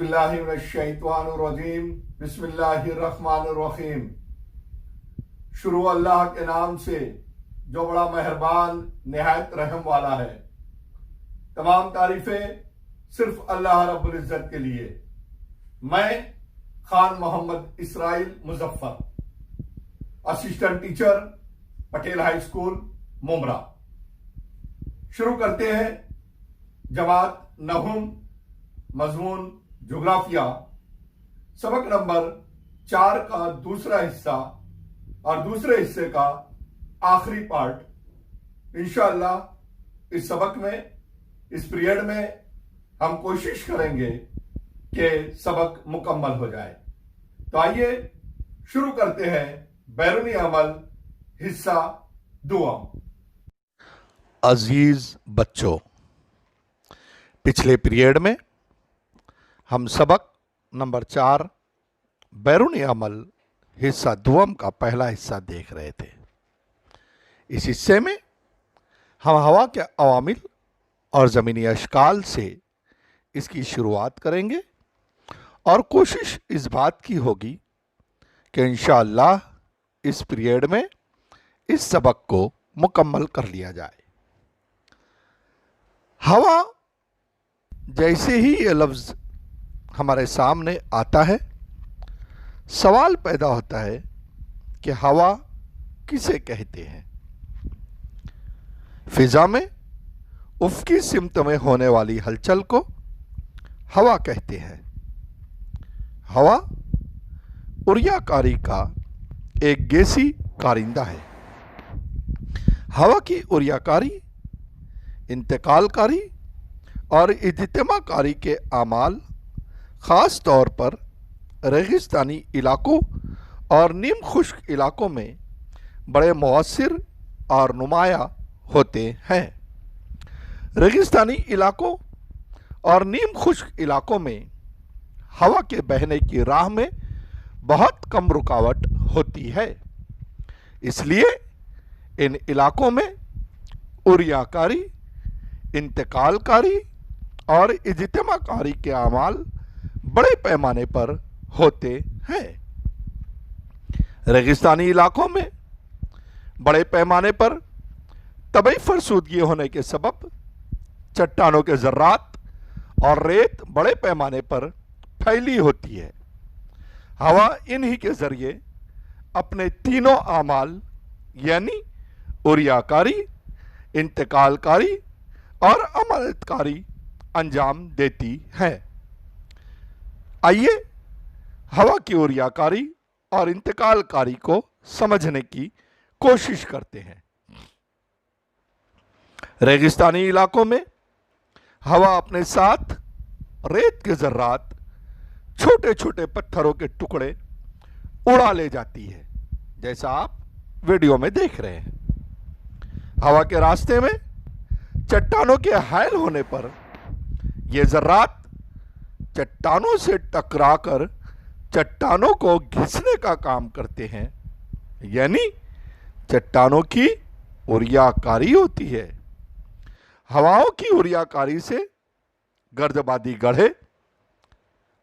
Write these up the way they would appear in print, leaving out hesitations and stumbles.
औज़ुबिल्लाहिमिनश्शैतानिर्रजीम बिस्मिल्लाहिर्रहमानिर्रहीम। शुरू अल्लाह के नाम से जो बड़ा मेहरबान निहायत रहम वाला है। तमाम तारीफें सिर्फ अल्लाह रब्बुल इज्जत के लिए। मैं Khan Mohammad Israil Muzaffar, assistant teacher, Patel high school, Mumbra. शुरू करते हैं जमात नहुम, मजमून जोग्राफिया, सबक नंबर 4 का दूसरा हिस्सा और दूसरे हिस्से का आखिरी पार्ट। इंशाअल्लाह इस सबक में, इस पीरियड में हम कोशिश करेंगे कि सबक मुकम्मल हो जाए। तो आइए शुरू करते हैं बैरूनी अमल हिस्सा दुआम। अजीज बच्चों, पिछले पीरियड में हम सबक नंबर 4 बैरूनी अमल हिस्सा दुआम का पहला हिस्सा देख रहे थे। इस हिस्से में हम हवा के अवामिल और ज़मीनी अशकाल से इसकी शुरुआत करेंगे और कोशिश इस बात की होगी कि इंशाअल्लाह इस पीरियड में इस सबक को मुकम्मल कर लिया जाए। हवा जैसे ही ये लफ्ज़ हमारे सामने आता है, सवाल पैदा होता है कि हवा किसे कहते हैं। फिजा में उफ़क़ी सिमत में होने वाली हलचल को हवा कहते हैं। हवा उर्याकारी का एक गैसी कारिंदा है। हवा की उर्याकारी, इंतकालकारी और इज्तिमाकारी के आमाल ख़ास तौर पर रेगिस्तानी इलाकों और नीम खुश्क इलाकों में बड़े मौसर और नुमाया होते हैं। रेगिस्तानी इलाकों और नीम खुश्क इलाकों में हवा के बहने की राह में बहुत कम रुकावट होती है। इसलिए इन इलाकों में उर्याकारी, इंतकालकारी और इज्तिमाकारी के अमाल बड़े पैमाने पर होते हैं। रेगिस्तानी इलाकों में बड़े पैमाने पर तबई फरसूदगी होने के सबब चट्टानों के ज़र्रात और रेत बड़े पैमाने पर फैली होती है। हवा इन्हीं के ज़रिए अपने तीनों आमाल यानी उर्याकारी, इंतकालकारी और अमानतकारी अंजाम देती है। आइए हवा की उर्याकारी और इंतकालकारी को समझने की कोशिश करते हैं। रेगिस्तानी इलाकों में हवा अपने साथ रेत के ज़र्रात, छोटे छोटे पत्थरों के टुकड़े उड़ा ले जाती है, जैसा आप वीडियो में देख रहे हैं। हवा के रास्ते में चट्टानों के हायल होने पर ये ज़र्रात चट्टानों से टकराकर चट्टानों को घिसने का काम करते हैं, यानी चट्टानों की उर्याकारी होती है। हवाओं की उर्याकारी से गर्दबादी गढ़े,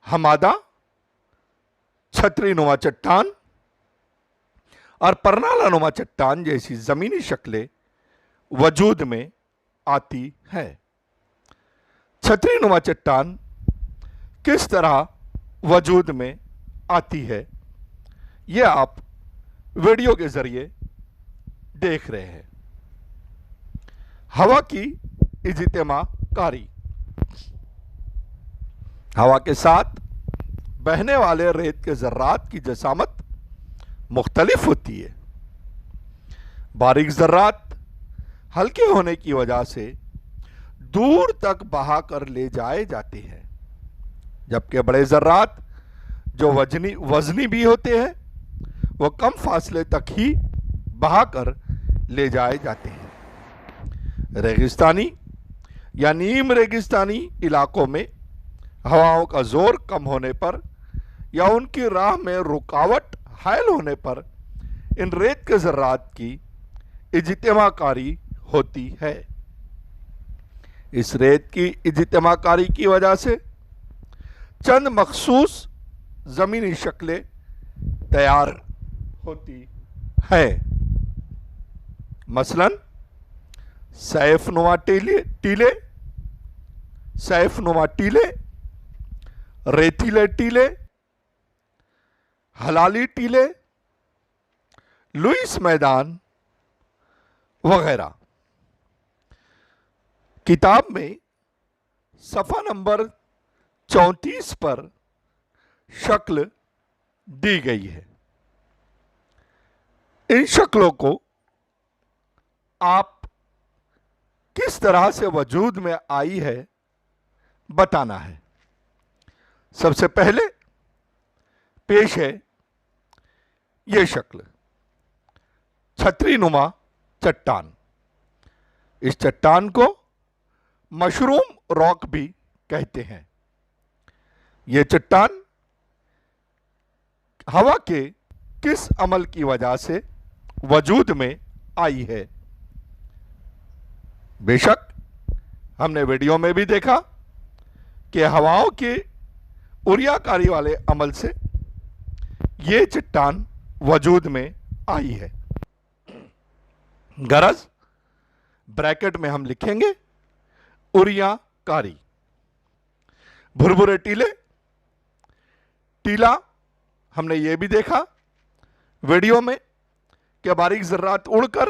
हमादा, छतरीनुमा चट्टान और परनालानुमा चट्टान जैसी ज़मीनी शक्लें वजूद में आती हैं। छतरीनुमा चट्टान किस तरह वजूद में आती है, यह आप वीडियो के ज़रिए देख रहे हैं। हवा की इज्तिमाकारी, हवा के साथ बहने वाले रेत के ज़र्रात की जसामत मुख्तलिफ होती है। बारीक ज़र्रात हल्के होने की वजह से दूर तक बहा कर ले जाए जाते हैं, जबकि बड़े ज़र्रात जो वजनी भी होते हैं वो कम फासले तक ही बहा कर ले जाए जाते हैं। रेगिस्तानी या नीम रेगिस्तानी इलाकों में हवाओं का जोर कम होने पर या उनकी राह में रुकावट हायल होने पर इन रेत के ज़र्रात की इज्तिमाकारी होती है। इस रेत की इज्तिमाकारी की वजह से चंद मखसूस जमीनी शक्लें तैयार होती है। मसलन सैफनुमा टीले, सैफनुमा टीले, रेतीले टीले, हलाली टीले, लुईस मैदान वगैरह। किताब में सफ़ा नंबर 34 पर शक्ल दी गई है। इन शक्लों को आप किस तरह से वजूद में आई है बताना है। सबसे पहले पेश है यह शक्ल, छतरी नुमा चट्टान। इस चट्टान को मशरूम रॉक भी कहते हैं। यह चट्टान हवा के किस अमल की वजह से वजूद में आई है? बेशक हमने वीडियो में भी देखा कि हवाओं के उरियाकारी वाले अमल से यह चट्टान वजूद में आई है। गरज ब्रैकेट में हम लिखेंगे उरियाकारी। भुरभुरे टीले, टीला हमने ये भी देखा वीडियो में कि बारीक ज़र्रात उड़कर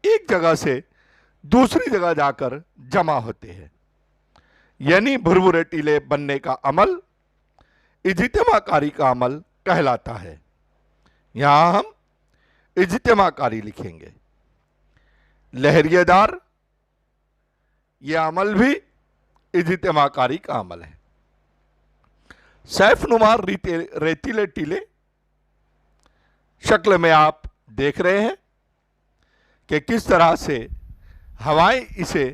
एक जगह से दूसरी जगह जाकर जमा होते हैं, यानी भुरभुरे टीले बनने का अमल इज्तिमाकारी का अमल कहलाता है। यहां हम इज्तिमाकारी लिखेंगे। लहरिएदार, यह अमल भी इज्तिमाकारी का अमल है। सैफनुमा रेतीले टीले शक्ल में आप देख रहे हैं कि किस तरह से हवाएं इसे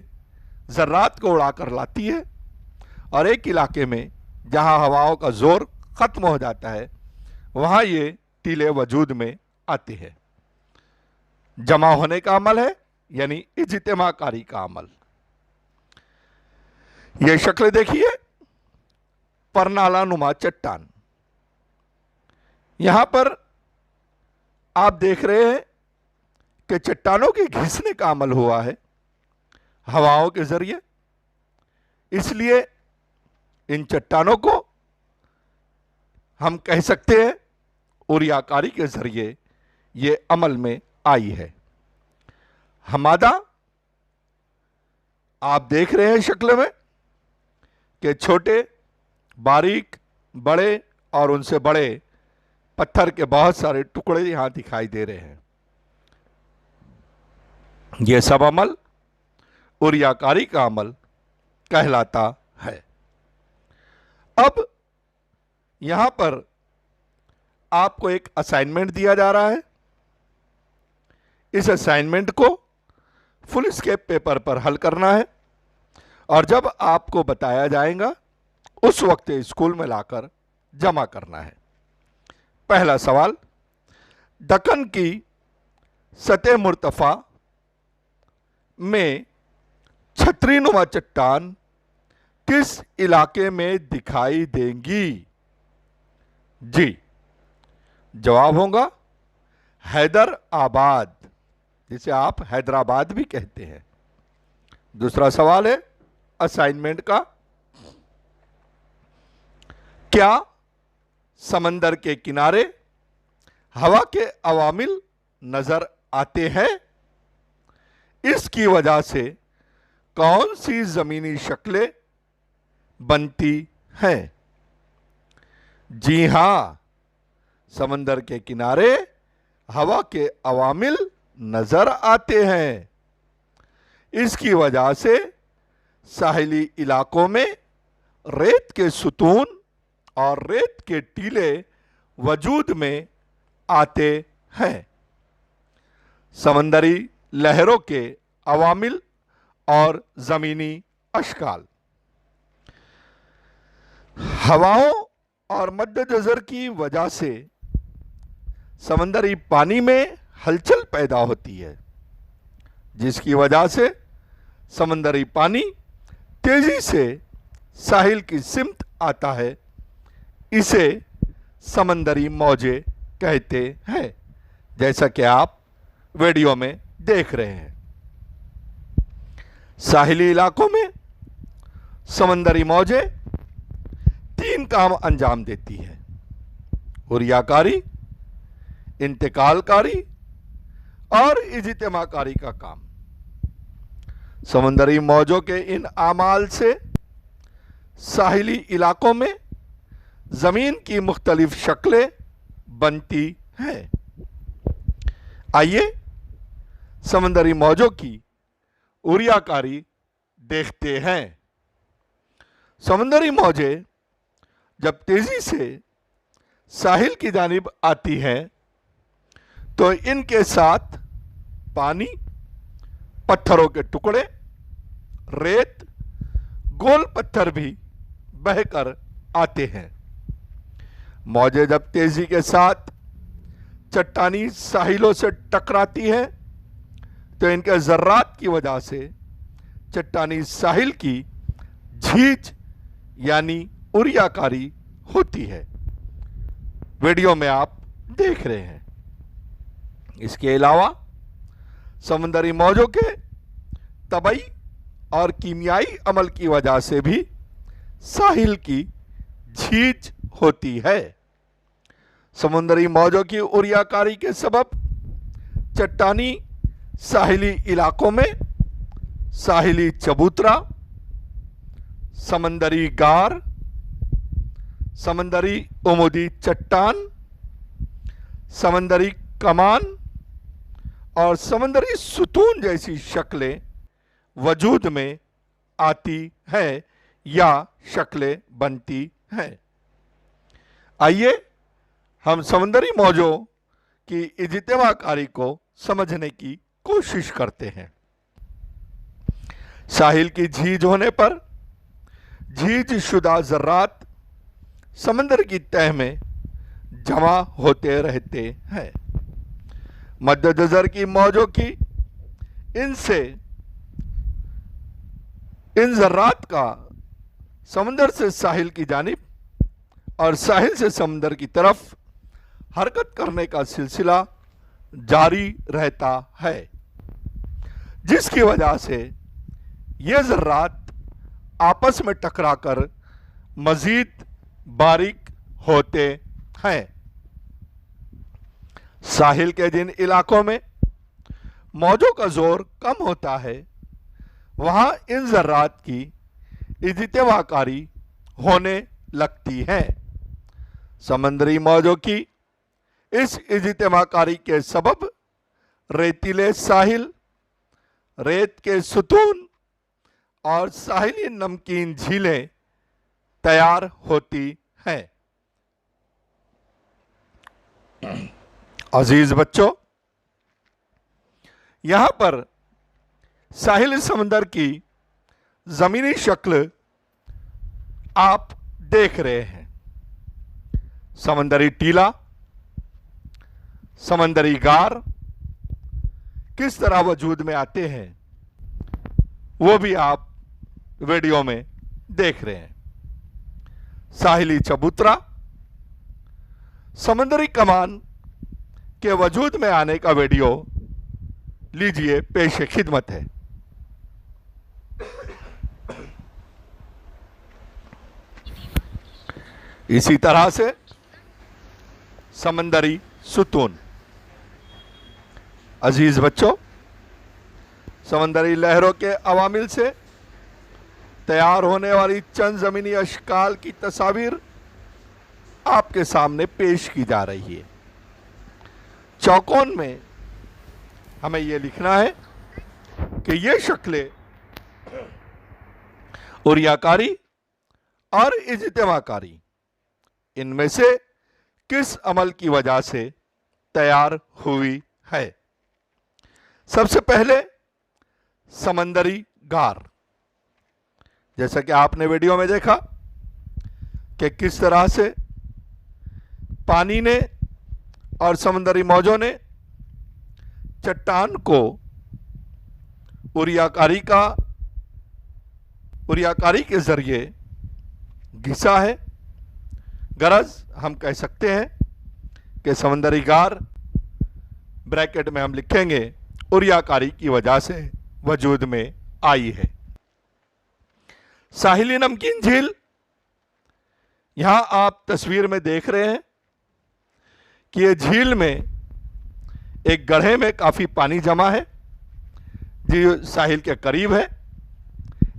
ज़र्रात को उड़ाकर लाती है और एक इलाके में जहां हवाओं का जोर खत्म हो जाता है वहां ये टीले वजूद में आते हैं। जमा होने का अमल है, यानी इज्तिमाकारी का अमल। यह शक्ल देखिए, परनाला नुमा चट्टान। यहां पर आप देख रहे हैं कि चट्टानों के घिसने का अमल हुआ है हवाओं के जरिए, इसलिए इन चट्टानों को हम कह सकते हैं उरियाकारी के जरिए ये अमल में आई है। हमादा आप देख रहे हैं शक्ल में कि छोटे, बारीक, बड़े और उनसे बड़े पत्थर के बहुत सारे टुकड़े यहां दिखाई दे रहे हैं। यह सब अमल उरियाकारी का अमल कहलाता है। अब यहां पर आपको एक असाइनमेंट दिया जा रहा है। इस असाइनमेंट को फुल स्केप पेपर पर हल करना है और जब आपको बताया जाएगा उस वक्त स्कूल में लाकर जमा करना है। पहला सवाल, दक्कन की सतह मुर्तफा में छतरीनुमा चट्टान किस इलाके में दिखाई देंगी? जी, जवाब होगा हैदराबाद, जिसे आप हैदराबाद भी कहते हैं। दूसरा सवाल है असाइनमेंट का, क्या समंदर के किनारे हवा के अवामिल नजर आते हैं? इसकी वजह से कौन सी जमीनी शक्लें बनती हैं? जी हां, समंदर के किनारे हवा के अवामिल नजर आते हैं। इसकी वजह से साहिली इलाकों में रेत के सुतून और रेत के टीले वजूद में आते हैं। समंदरी लहरों के अवामिल और जमीनी अशकाल, हवाओं और मद्द नजर की वजह से समंदरी पानी में हलचल पैदा होती है, जिसकी वजह से समंदरी पानी तेजी से साहिल की सिमत आता है इसे समंदरी मौजें कहते हैं, जैसा कि आप वीडियो में देख रहे हैं। साहिली इलाकों में समंदरी मौजें 3 काम अंजाम देती है: हुर्रियाकारी, इंतकालकारी और इज्तिमाकारी का काम। समंदरी मौजों के इन आमाल से साहिली इलाकों में जमीन की मुख्तलिफ शक्लें बनती हैं। आइए समंदरी मौजों की हुर्रियाकारी देखते हैं। समंदरी मौजें जब तेजी से साहिल की जानिब आती हैं तो इनके साथ पानी, पत्थरों के टुकड़े, रेत, गोल पत्थर भी बहकर आते हैं। मौजें जब तेजी के साथ चट्टानी साहिलों से टकराती हैं तो इनके जर्रात की वजह से चट्टानी साहिल की झीज यानी हुर्रियाकारी होती है। वीडियो में आप देख रहे हैं। इसके अलावा समंदरी मौजों के तबई और कीमियाई अमल की वजह से भी साहिल की झीज होती है। समुद्री मौजों की हुर्रियाकारी के सबब चट्टानी साहिली इलाकों में साहिली चबूतरा, समंदरी गार, समंदरी उमूदी चट्टान, समंदरी कमान और समंदरी सुतून जैसी शक्लें वजूद में आती हैं या शक्लें बनती हैं। आइए हम समंदरी मौजों की इज्तिमाकारी को समझने की कोशिश करते हैं। साहिल की झीज होने पर झीज शुदा जर्रात समंदर की तह में जमा होते रहते हैं। मद्देनजर की मौजों की इन जर्रात का समंदर से साहिल की जानिब और साहिल से समंदर की तरफ हरकत करने का सिलसिला जारी रहता है, जिसकी वजह से ये जर्रात आपस में टकराकर मजीद बारीक होते हैं। साहिल के जिन इलाकों में मौजों का जोर कम होता है वहां इन जर्रात की इज्तिमाकारी होने लगती है। समंदरी मौजों की इस इज्तिमाकारी के सबब रेतीले साहिल, रेत के सुतून और साहिली नमकीन झीलें तैयार होती हैं। अजीज बच्चों, यहां पर साहिल समंदर की जमीनी शक्ल आप देख रहे हैं। समंदरी टीला, समंदरी गार किस तरह वजूद में आते हैं वो भी आप वीडियो में देख रहे हैं। साहिली चबूतरा, समंदरी कमान के वजूद में आने का वीडियो लीजिए, पेश खिदमत है। इसी तरह से समंदरी सुतून। अजीज बच्चों, समंदरी लहरों के अवामिल से तैयार होने वाली चंद जमीनी अशकाल की तस्वीर आपके सामने पेश की जा रही है। चौकोन में हमें यह लिखना है कि ये शक्लें हुर्रियाकारी और इज्तिमाकारी इनमें से किस अमल की वजह से तैयार हुई है। सबसे पहले समंदरी गार। जैसा कि आपने वीडियो में देखा कि किस तरह से पानी ने और समंदरी मौजों ने चट्टान को हुर्रियाकारी के जरिए घिसा है, गरज हम कह सकते हैं कि समंदरी गार, ब्रैकेट में हम लिखेंगे, उरियाकारी की वजह से वजूद में आई है। साहिली नमकीन झील, यहां आप तस्वीर में देख रहे हैं कि यह झील में एक गड्ढे में काफी पानी जमा है, जो साहिल के करीब है,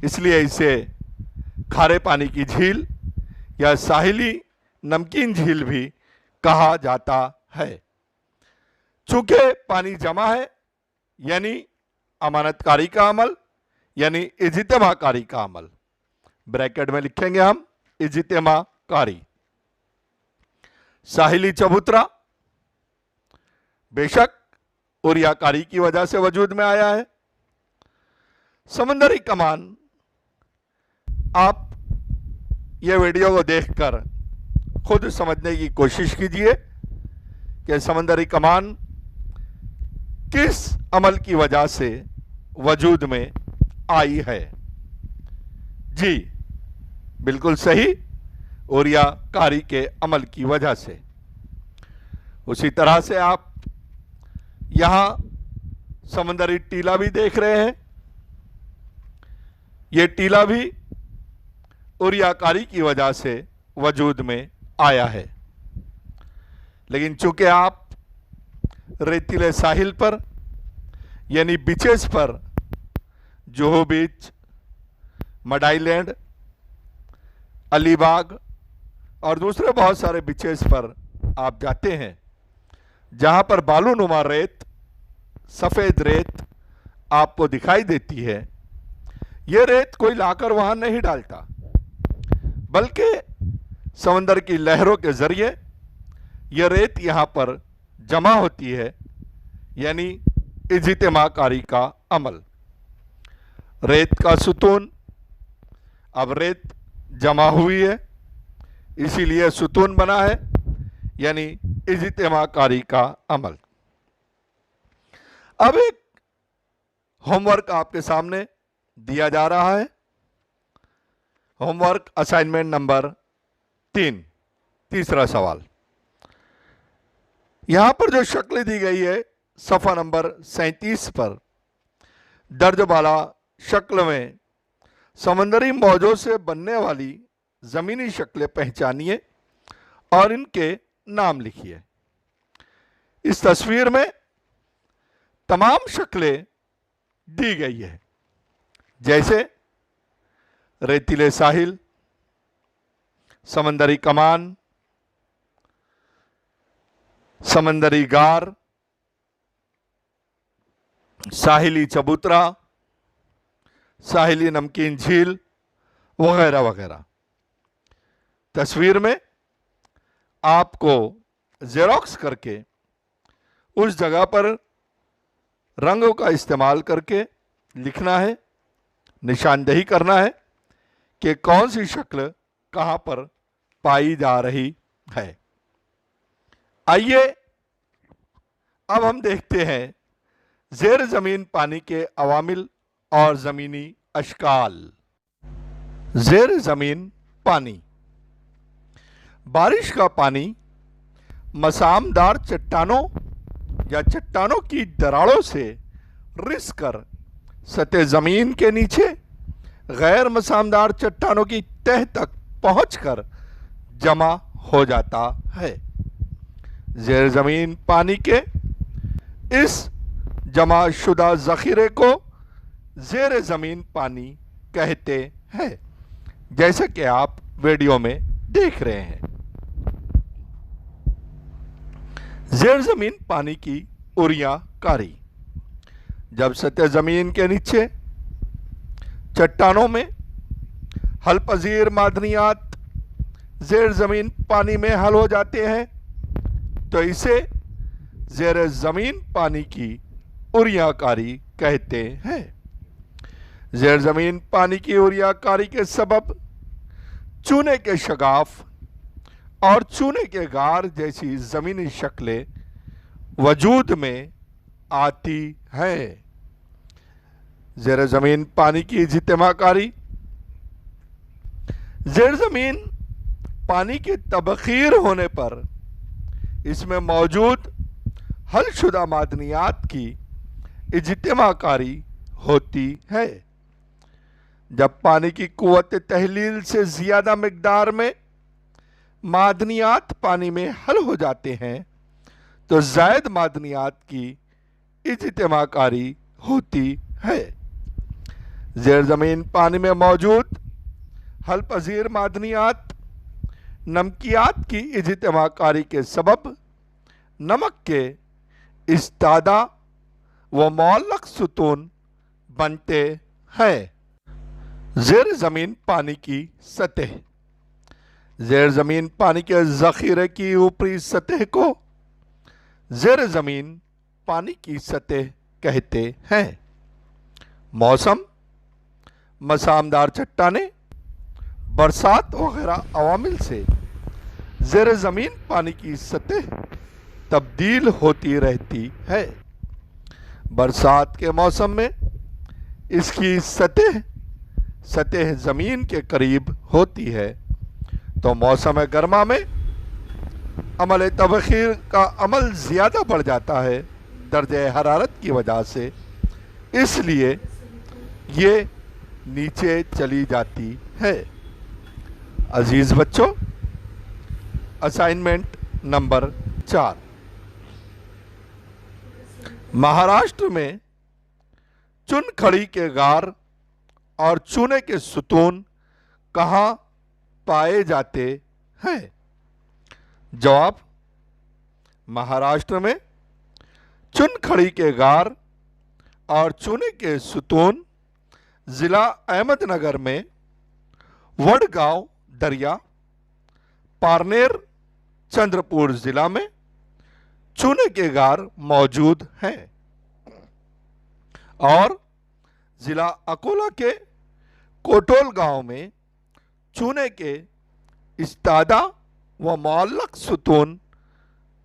इसलिए इसे खारे पानी की झील या साहिली नमकीन झील भी कहा जाता है। चूंकि पानी जमा है, यानी अमानतकारी का अमल, यानी इज्तिमाकारी का अमल, ब्रैकेट में लिखेंगे हम इज्तिमाकारी। साहिली चबूतरा बेशक उरियाकारी की वजह से वजूद में आया है। समंदरी कमान, आप यह वीडियो को देखकर खुद समझने की कोशिश कीजिए कि समंदरी कमान किस अमल की वजह से वजूद में आई है। जी बिल्कुल सही, उरियाकारी के अमल की वजह से। उसी तरह से आप यहां समंदरी टीला भी देख रहे हैं। यह टीला भी उरियाकारी की वजह से वजूद में आया है, लेकिन चूंकि आप रेतीले साहिल पर यानी बीचेस पर, जोहो बीच, मडाईलैंड, अलीबाग और दूसरे बहुत सारे बीचेस पर आप जाते हैं जहां पर बालूनुमा रेत, सफेद रेत आपको दिखाई देती है। यह रेत कोई लाकर वहां नहीं डालता, बल्कि समंदर की लहरों के जरिए यह रेत यहां पर जमा होती है, यानी इज्तिमाकारी का अमल। रेत का सुतून, अब रेत जमा हुई है इसीलिए सुतून बना है, यानी इज्तिमाकारी का अमल। अब एक होमवर्क आपके सामने दिया जा रहा है। होमवर्क असाइनमेंट नंबर 3, तीसरा सवाल। यहां पर जो शक्ल दी गई है सफा नंबर 37 पर दर्ज वाला शक्ल में समंदरी मौजों से बनने वाली जमीनी शक्लें पहचानिए और इनके नाम लिखिए। इस तस्वीर में तमाम शक्लें दी गई है, जैसे रेतीले साहिल, समंदरी कमान, समंदरी गार, साहिली चबूतरा, साहिली नमकीन झील वगैरह वगैरह। तस्वीर में आपको जेरोक्स करके उस जगह पर रंगों का इस्तेमाल करके लिखना है, निशानदेही करना है कि कौन सी शक्ल कहां पर पाई जा रही है। आइए अब हम देखते हैं जेर जमीन पानी के अवामिल और जमीनी अशकाल। जेर जमीन पानी, बारिश का पानी मसामदार चट्टानों या चट्टानों की दरारों से रिस कर सतह जमीन के नीचे गैर मसामदार चट्टानों की तह तक पहुंचकर जमा हो जाता है। जेर जमीन पानी के इस जमा शुदा जखीरे को जेर जमीन पानी कहते हैं, जैसे कि आप वीडियो में देख रहे हैं। जेर जमीन पानी की उरियाकारी, जब सतह जमीन के नीचे चट्टानों में हलपजीर मादनियात जेर जमीन पानी में हल हो जाते हैं तो इसे जेर जमीन पानी की उरियाकारी कहते हैं। जेर जमीन पानी की उरियाकारी के सबब चूने के शगाफ और चूने के गार जैसी जमीनी शक्लें वजूद में आती हैं। जेर जमीन पानी की इज्तिमाकारी, जेर जमीन पानी के तबखीर होने पर इसमें मौजूद हलशुदा मादनियात की इज्तिमाकारी होती है। जब पानी की कुव्वत तहलील से ज्यादा मिकदार में मादनियात पानी में हल हो जाते हैं तो जायद मादनियात की इज्तिमाकारी होती है। ज़ेर ज़मीन पानी में मौजूद हल पजीर मादनियात नमकियात की इज्तिमाकारी के सबब नमक के इस्तादा व मौलक सुतून बनते हैं। ज़ेर ज़मीन पानी की सतह। ज़ेर ज़मीन पानी के ज़ख़ीरे की ऊपरी सतह को ज़ेर ज़मीन पानी की सतह कहते हैं। मौसम, मसामदार चट्टानें, बरसात वगैरह अवामिल से ज़ेर ज़मीन पानी की सतह तब्दील होती रहती है। बरसात के मौसम में इसकी सतह ज़मीन के करीब होती है तो मौसम गर्मा में अमल तबखीर का अमल ज़्यादा बढ़ जाता है दर्जे हरारत की वजह से, इसलिए ये नीचे चली जाती है। अजीज़ बच्चों, असाइनमेंट नंबर 4। महाराष्ट्र में चुनखड़ी के गार और चूने के सुतून कहाँ पाए जाते हैं? जवाब, महाराष्ट्र में चुनखड़ी के गार और चूने के सुतून जिला अहमदनगर में वडगांव दरिया, पारनेर, चंद्रपुर जिला में चूने के गार मौजूद हैं और जिला अकोला के कोटोल गांव में चूने के इस्तादा व मौलक सुतून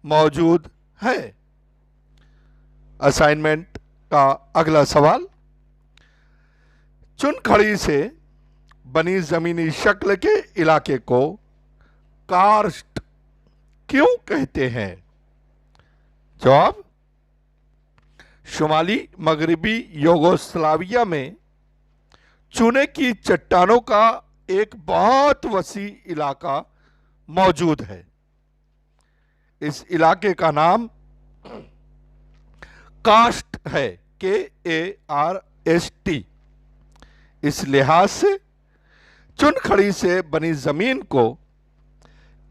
मौजूद है। असाइनमेंट का अगला सवाल, चुनखड़ी से बनी जमीनी शक्ल के इलाके को कार्स्ट क्यों कहते हैं? जवाब, शुमाली मगरिबी यूगोस्लाविया में चूने की चट्टानों का एक बहुत वसी इलाका मौजूद है। इस इलाके का नाम कास्ट है, KARST। इस लिहाज से चुनखड़ी से बनी जमीन को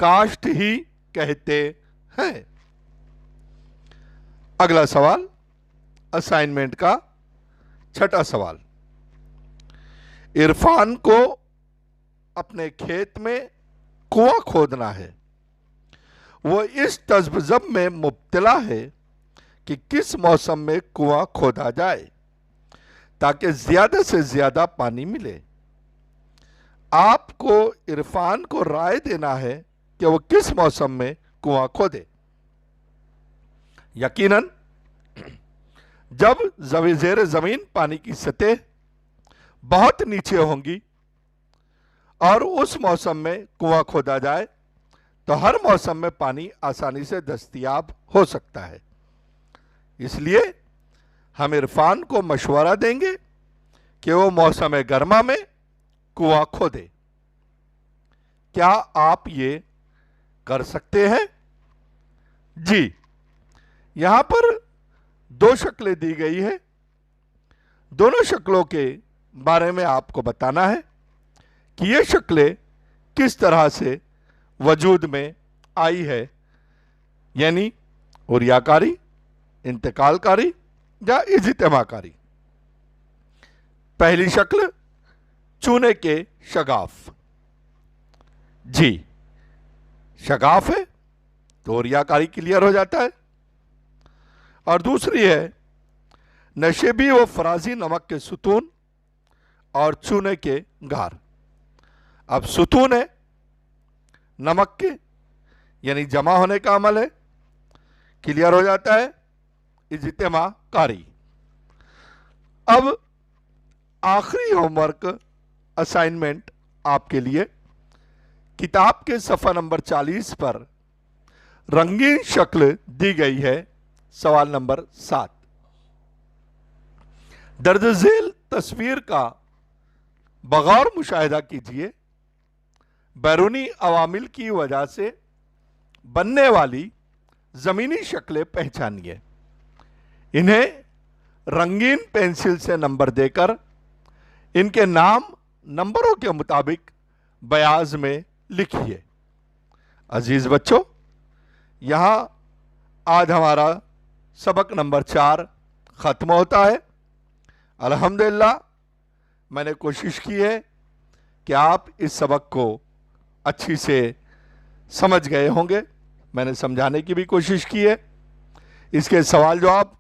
कास्ट ही कहते हैं। अगला सवाल, असाइनमेंट का 6ठा सवाल। इरफान को अपने खेत में कुआं खोदना है। वो इस तज़ब्ज़ब में मुब्तला है कि किस मौसम में कुआं खोदा जाए ताकि ज्यादा से ज्यादा पानी मिले। आपको इरफान को राय देना है कि वो किस मौसम में कुआं खोदे। यकीनन जब ज़ेर ज़मीन पानी की सतह बहुत नीचे होंगी और उस मौसम में कुआं खोदा जाए तो हर मौसम में पानी आसानी से दस्तयाब हो सकता है। इसलिए हम इरफान को मशवरा देंगे कि वो मौसम गर्मा में कुआं खोदे। क्या आप ये कर सकते हैं? जी, यहां पर 2 शक्लें दी गई है। दोनों शक्लों के बारे में आपको बताना है कि ये शक्लें किस तरह से वजूद में आई है, यानी उरियाकारी, इंतकालकारी या इज्तिमाकारी। पहली शक्ल, चूने के शगाफ। जी, शगाफ है तो उरियाकारी क्लियर हो जाता है। और दूसरी है नशेबी व फराजी नमक के सुतून और चूने के गार। अब सुतून है नमक के, यानी जमा होने का अमल है, क्लियर हो जाता है इज्तिमाकारी। अब आखिरी होमवर्क असाइनमेंट आपके लिए किताब के सफ़ा नंबर 40 पर रंगीन शक्ल दी गई है। सवाल नंबर 7, दर्ज झेल तस्वीर का बगौर मुशाहिदा कीजिए। बैरूनी अवामिल की वजह से बनने वाली ज़मीनी शक्लें पहचानिए। इन्हें रंगीन पेंसिल से नंबर देकर इनके नाम नंबरों के मुताबिक बयाज में लिखिए। अजीज बच्चों, यहाँ आज हमारा सबक नंबर 4 ख़त्म होता है। अल्हम्दुलिल्लाह मैंने कोशिश की है कि आप इस सबक को अच्छी से समझ गए होंगे। मैंने समझाने की भी कोशिश की है। इसके सवाल जवाब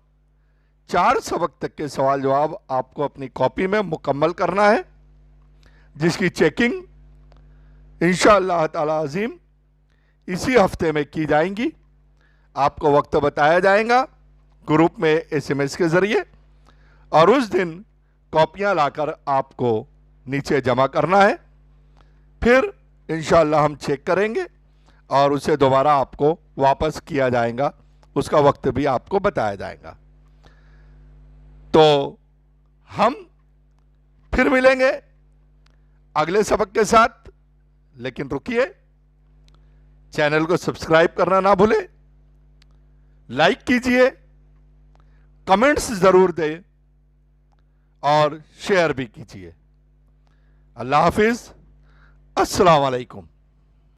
4 सबक तक के सवाल जवाब आपको अपनी कॉपी में मुकम्मल करना है, जिसकी चेकिंग इंशाअल्लाह ताला अज़ीम इसी हफ्ते में की जाएंगी। आपको वक्त बताया जाएगा ग्रुप में SMS के ज़रिए, और उस दिन कॉपियां लाकर आपको नीचे जमा करना है। फिर इंशाअल्लाह हम चेक करेंगे और उसे दोबारा आपको वापस किया जाएगा। उसका वक्त भी आपको बताया जाएगा। तो हम फिर मिलेंगे अगले सबक के साथ, लेकिन रुकिए, चैनल को सब्सक्राइब करना ना भूलें, लाइक कीजिए, कमेंट्स जरूर दें और शेयर भी कीजिए। अल्लाह हाफिज, अस्सलाम वालेकुम।